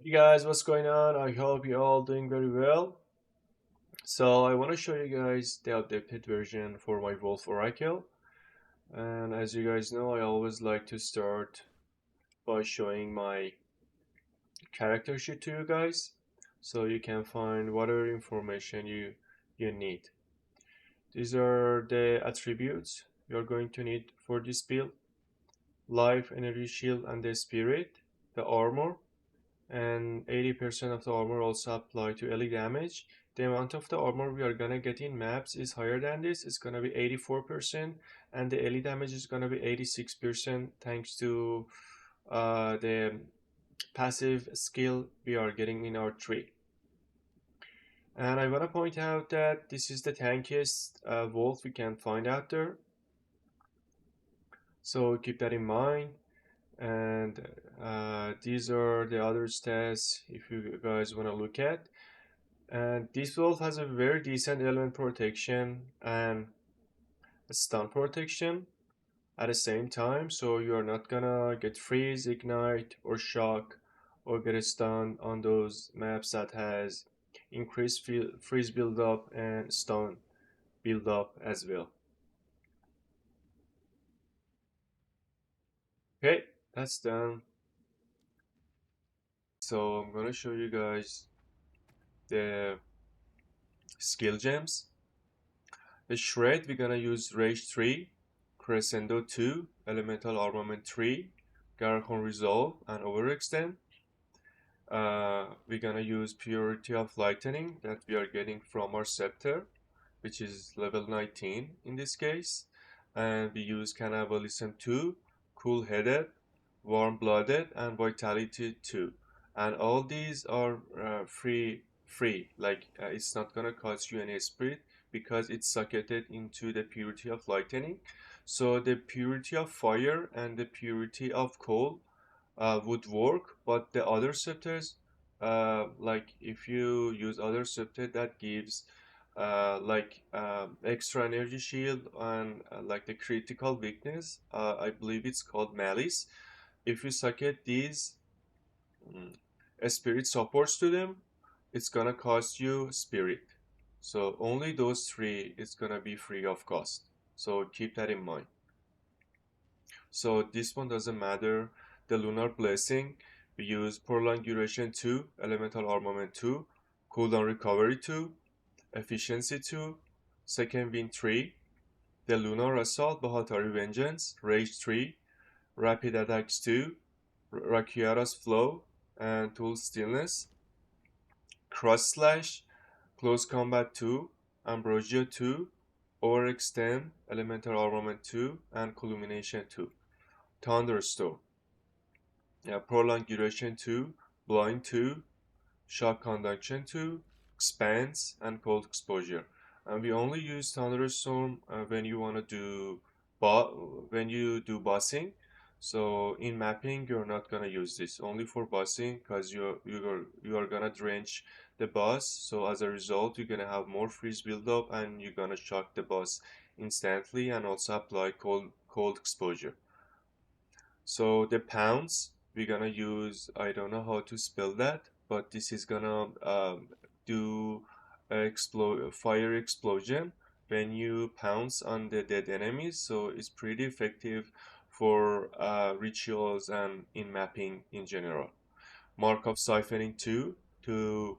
Hey guys, what's going on? I hope you're all doing very well. So I want to show you guys the updated version for my Wolf Oracle. And as you guys know, I always like to start by showing my character sheet to you guys, so you can find whatever information you need. These are the attributes you're going to need for this build: life, energy, shield, and the spirit, the armor, and 80% of the armor also apply to elite damage. The amount of the armor we are gonna get in maps is higher than this. It's gonna be 84%, and the elite damage is gonna be 86% thanks to the passive skill we are getting in our tree. And I want to point out that this is the tankiest wolf we can find out there, so keep that in mind. And these are the other stats if you guys want to look at. And this wolf has a very decent element protection and stun protection at the same time, so you are not gonna get freeze, ignite, or shock, or get a stun on those maps that has increased freeze build up and stun build up as well. Okay, that's done. So I'm gonna show you guys the skill gems. The shred, we're gonna use rage 3, crescendo 2, elemental armament 3, Garcon resolve, and overextend. We're gonna use purity of lightning that we are getting from our scepter, which is level 19 in this case. And we use cannibalism 2, cool headed, warm blooded, and vitality 2. And all these are free, like it's not gonna cost you any spirit because it's socketed into the purity of lightning. So the purity of fire and the purity of coal would work, but the other scepters, like if you use other scepter that gives extra energy shield and like the critical weakness, I believe it's called malice. If you socket these mm, spirit supports to them, it's gonna cost you spirit. So only those three is gonna be free of cost. So keep that in mind. So this one doesn't matter. The lunar blessing, we use prolonged duration 2, elemental armament 2, cooldown recovery 2, efficiency 2, second wind 3, the lunar assault, Bahatari vengeance, rage 3, rapid attacks 2, Rakiara's flow, and tool stillness, cross slash, close combat 2, ambrosia 2, overextend, elemental armament 2, and culmination 2. Thunderstorm, prolonged duration 2, blind 2, shock conduction 2, expanse, and cold exposure. And we only use thunderstorm when you want to do when you do bossing. So in mapping, you're not gonna use this only for bossing because you are gonna drench the boss. So as a result, you're gonna have more freeze buildup and you're gonna shock the boss instantly and also apply cold exposure. So the pounds we're gonna use, I don't know how to spell that, but this is gonna do fire explosion when you pounce on the dead enemies. So it's pretty effective for rituals and in mapping in general. Mark of siphoning 2 to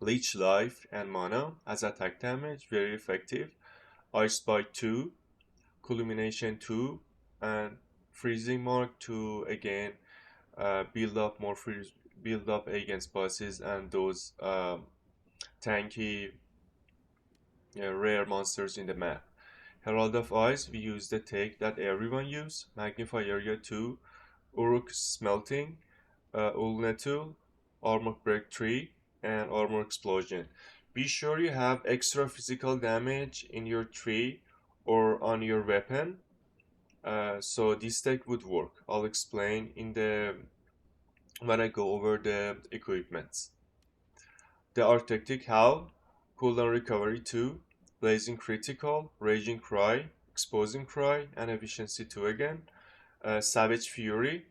leech life and mana as attack damage, very effective. Ice bite 2, culmination 2, and freezing mark to again build up more freeze, build up against bosses and those tanky rare monsters in the map. Herald of Ice, we use the take that everyone use, Magnify Area 2, Uruk Smelting, Ulnetul, Armor Break 3, and Armor Explosion. Be sure you have extra physical damage in your tree or on your weapon, so this tech would work. I'll explain in the when I go over the equipments. The Arctic Howl, cooldown recovery 2, blazing critical, raging cry, exposing cry, and efficiency 2 again. Savage Fury,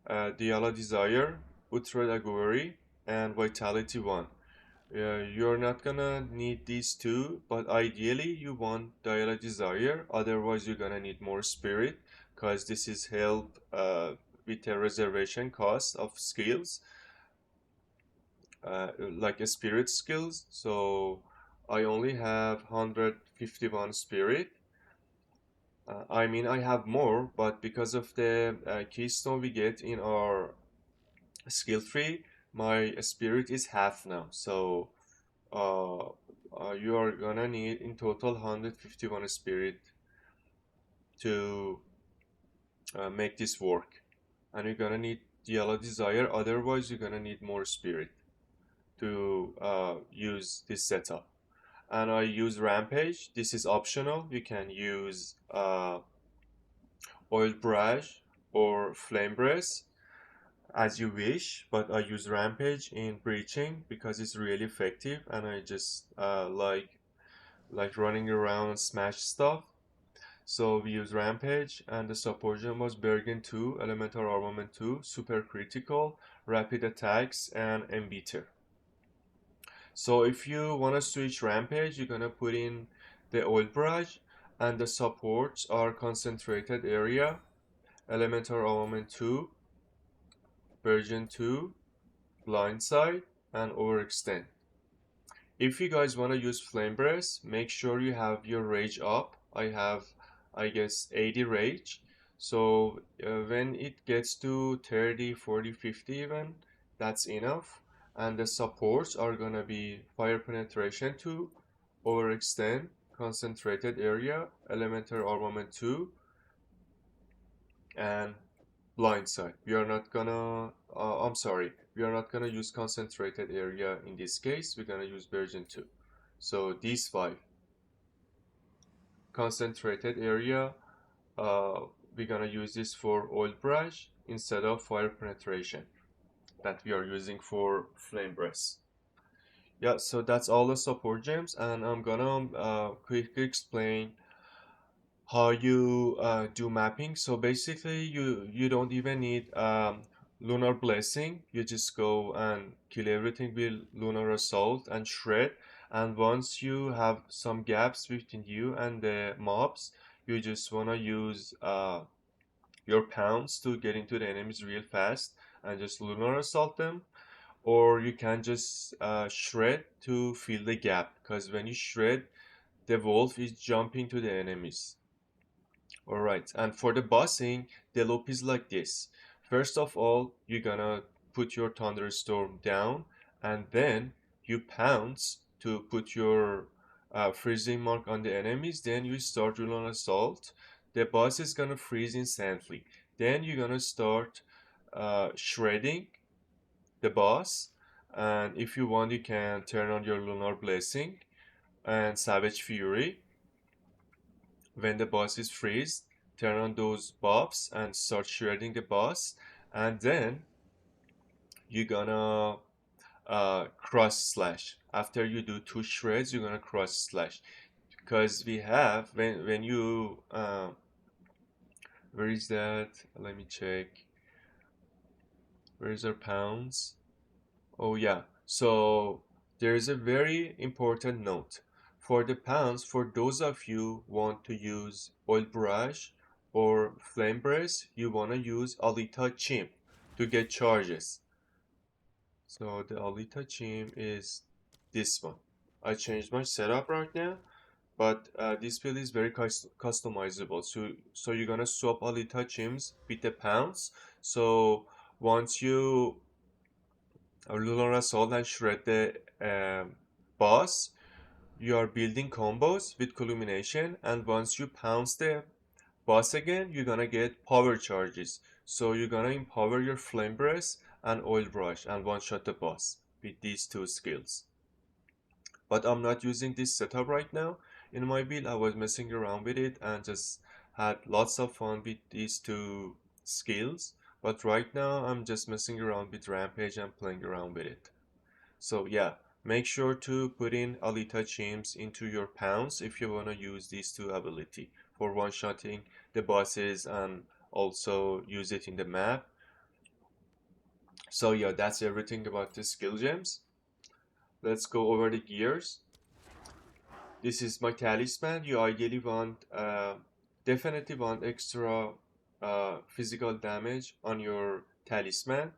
Diala Desire, Ultra Aguari, and Vitality 1. You're not gonna need these two, but ideally you want Dial Desire, otherwise you're gonna need more Spirit, because this is held with a reservation cost of skills, like a Spirit skills. So I only have 151 Spirit. I mean, I have more, but because of the keystone we get in our skill tree, my Spirit is half now. So uh, you are gonna need in total 151 spirit to make this work, and you're gonna need yellow desire, otherwise you're gonna need more spirit to use this setup. And I use rampage. This is optional. You can use oil brush or flame breath as you wish, but I use rampage in breaching because it's really effective, and I just like running around and smash stuff. So we use Rampage, and the support gem was Bergen 2, Elemental Armament 2, Super Critical, Rapid Attacks, and Embiter. So if you want to switch Rampage, you're gonna put in the Oil Barrage, and the supports are Concentrated Area, Elemental Armament 2, Version 2, Blindside, and Overextend. If you guys want to use Flame Breath, make sure you have your rage up. I have, I guess, 80 rage. So when it gets to 30, 40, 50 even, that's enough. And the supports are gonna be Fire Penetration 2, Overextend, Concentrated Area, Elemental Armament 2, and Blindside. We are not gonna, I'm sorry, we are not gonna use Concentrated Area in this case. We're gonna use version 2. So these five: concentrated area, uh, we're gonna use this for oil brush instead of fire penetration that we are using for flame breath. Yeah, so that's all the support gems, and I'm gonna quickly explain how you do mapping. So basically, you don't even need lunar blessing. You just go and kill everything with lunar assault and shred. And once you have some gaps between you and the mobs, you just wanna use your pounds to get into the enemies real fast and just lunar assault them. Or you can just shred to fill the gap, because when you shred, the wolf is jumping to the enemies. Alright, and for the bossing, the loop is like this. First of all, you're gonna put your thunderstorm down, and then you pounce to put your freezing mark on the enemies. Then you start rule assault. The boss is gonna freeze instantly. Then you're gonna start shredding the boss, and if you want, you can turn on your lunar blessing and savage fury. When the boss is freeze, turn on those buffs and start shredding the boss, and then you're gonna cross slash. After you do two shreds, you're gonna cross slash, because we have when you where is that? Let me check. Where is our pounds? Oh yeah. So there is a very important note. For the pounds, for those of you want to use oil brush or flame breath, you want to use Alita Chimp to get charges. So the Alita Chimp is this one. I changed my setup right now, but this build is very customizable. So you're gonna swap Alita Chimps with the pounds. So once you lunar assault and shred the boss, you are building combos with culmination, and once you pounce the boss again, you're gonna get power charges. So you're gonna empower your flame breath and oil brush and one shot the boss with these two skills. But I'm not using this setup right now in my build. I was messing around with it and just had lots of fun with these two skills. But right now I'm just messing around with rampage and playing around with it. So yeah, make sure to put in Alita Chimps into your pounds if you want to use these two ability for one-shotting the bosses and also use it in the map. So yeah, that's everything about the skill gems. Let's go over the gears. This is my talisman. You ideally want, definitely want extra physical damage on your talisman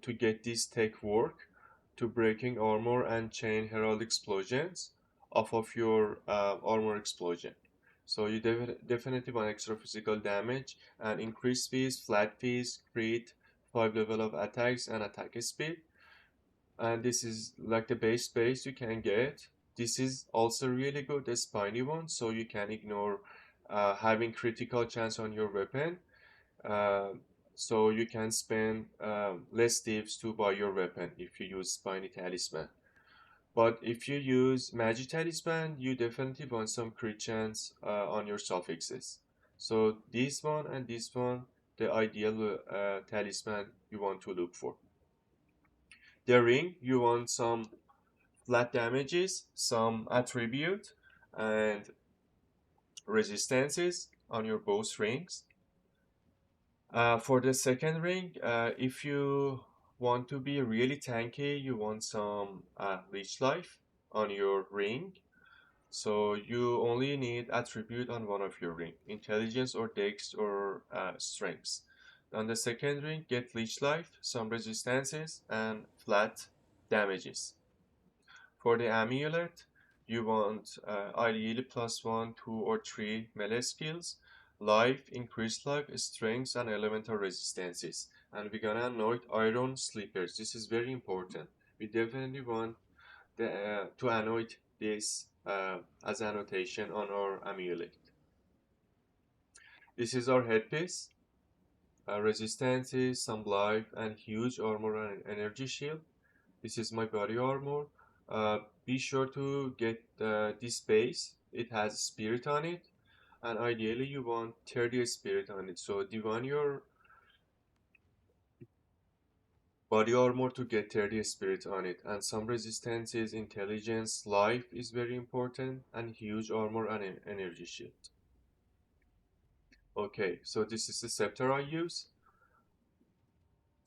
to get this tech work, to breaking armor and chain herald explosions off of your armor explosion. So you definitely want extra physical damage and increased speed, flat fees, crit, 5 level of attacks and attack speed. And this is like the base you can get. This is also really good, the spiny one, so you can ignore having critical chance on your weapon. uh, so you can spend less dips to buy your weapon if you use spiny talisman. But if you use magic talisman, you definitely want some crit chance on your suffixes. So this one and this one, the ideal talisman you want to look for. The ring, you want some flat damages, some attribute, and resistances on your both rings. For the second ring, if you want to be really tanky, you want some leech life on your ring. So you only need attribute on one of your ring, intelligence or dex or strengths. On the second ring, get leech life, some resistances, and flat damages. For the amulet, you want ideally plus one, two, or three melee skills, life, increased life, strength, and elemental resistances. And we're gonna anoint iron sleepers. This is very important. We definitely want to anoint this as annotation on our amulet. This is our headpiece. Resistances, some life, and huge armor and energy shield. This is my body armor. Be sure to get this base. It has spirit on it, and ideally you want 30 spirit on it. So you want your body armor to get 30 spirit on it, and some resistances, intelligence, life is very important, and huge armor and energy shield. Okay, so this is the scepter I use,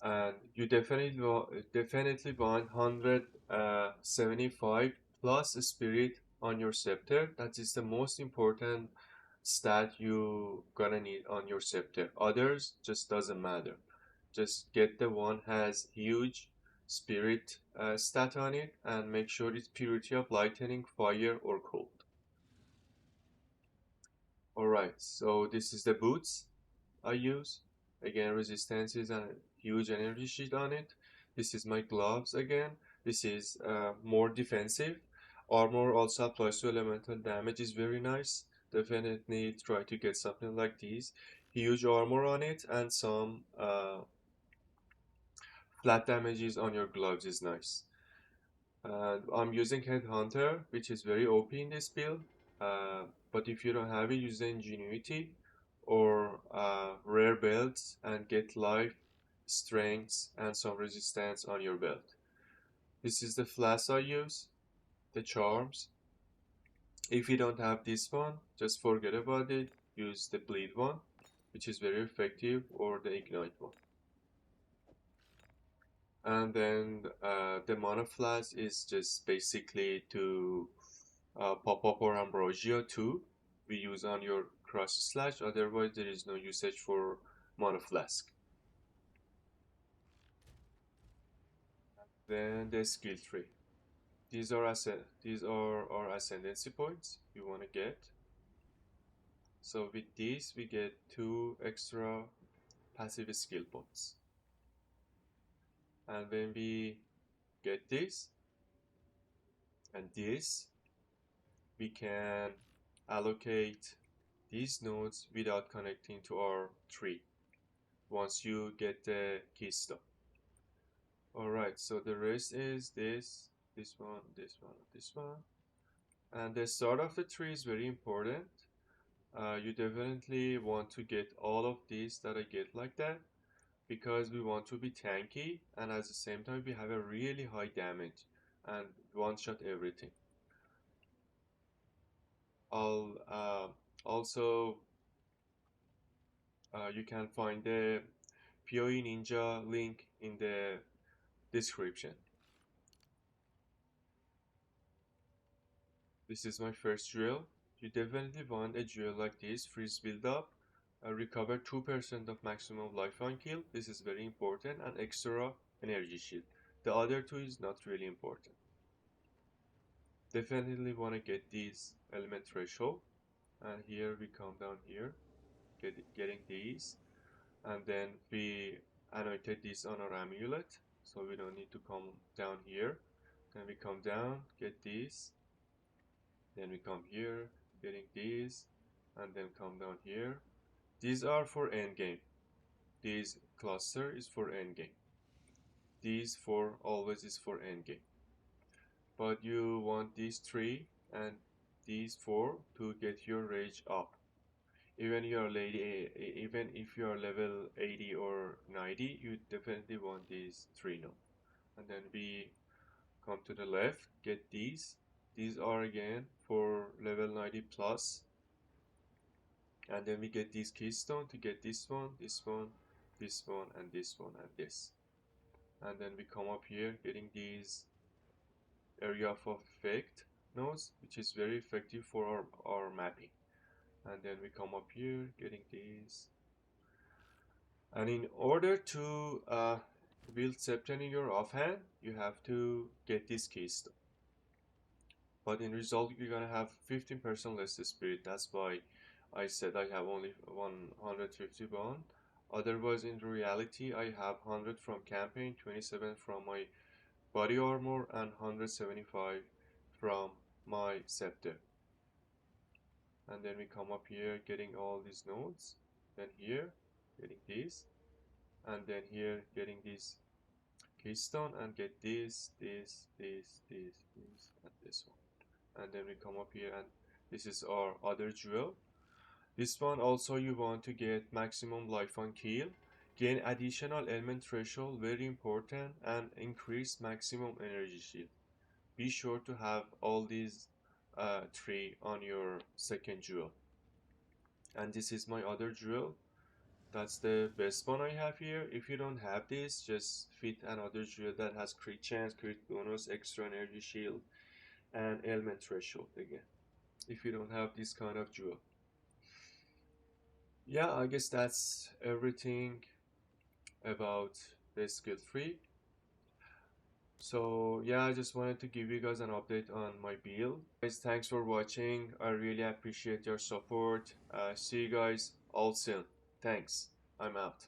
and you definitely want 175 plus spirit on your scepter. That is the most important stat you gonna need on your scepter. Others just doesn't matter. Just get the one has huge spirit stat on it, and make sure it's purity of lightning, fire, or cold. All right, so this is the boots I use. Again, resistances and huge energy sheet on it. This is my gloves again. This is more defensive. Armor also applies to elemental damage, is very nice. Definitely try to get something like these. Huge armor on it and some flat damages on your gloves is nice. I'm using Headhunter, which is very OP in this build. But if you don't have it, use the Ingenuity or rare belts and get life, strength, and some resistance on your belt. This is the flask I use, the charms. If you don't have this one, just forget about it. Use the bleed one, which is very effective, or the ignite one. And then the mana flask is just basically to pop up or ambrosia too. We use on your cross slash, otherwise there is no usage for mana flask. Then the skill tree. These are our ascendancy points we want to get. So with these we get 2 extra passive skill points. And when we get this and this, we can allocate these nodes without connecting to our tree once you get the keystone. Alright, so the rest is this one, this one, this one. And the start of the tree is very important. You definitely want to get all of these that I get like that, because we want to be tanky and at the same time we have a really high damage and one shot everything. I'll also you can find the PoE Ninja link in the description. This is my first drill. You definitely want a drill like this, freeze build up, recover 2% of maximum life on kill. This is very important, and extra energy shield. The other two is not really important. Definitely want to get these element threshold, and here we come down here, getting these, and then we annotated this on our amulet, so we don't need to come down here. Then we come down, get these, then we come here, getting these, and then come down here. These are for endgame. This cluster is for endgame. These four always is for endgame. But you want these three and these four to get your rage up. Even even if you are level 80 or 90, you definitely want these three now. And then we come to the left, get these. These are again for level 90 plus. And then we get these keystone to get this one, this one, this one, and this one, and this. And then we come up here getting these area of effect nodes, which is very effective for our mapping. And then we come up here getting these. And in order to build Septon in your offhand, you have to get this keystone. But in result, you're gonna have 15% less spirit. That's why I said I have only 150 bond. Otherwise, in reality, I have 100 from campaign, 27 from my body armor, and 175 from my scepter. And then we come up here getting all these nodes. Then here, getting these. And then here, getting this keystone and get this, and this one. And then we come up here and this is our other jewel. This one also you want to get maximum life on kill, gain additional ailment threshold, very important, and increase maximum energy shield. Be sure to have all these three on your second jewel. And this is my other jewel. That's the best one I have here. If you don't have this, just fit another jewel that has crit chance, crit bonus, extra energy shield, and ailment threshold again. If you don't have this kind of jewel. Yeah, I guess that's everything about the skill tree. So yeah, I just wanted to give you guys an update on my build. Guys, thanks for watching. I really appreciate your support. See you guys all soon. Thanks. I'm out.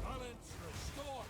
Balance restored.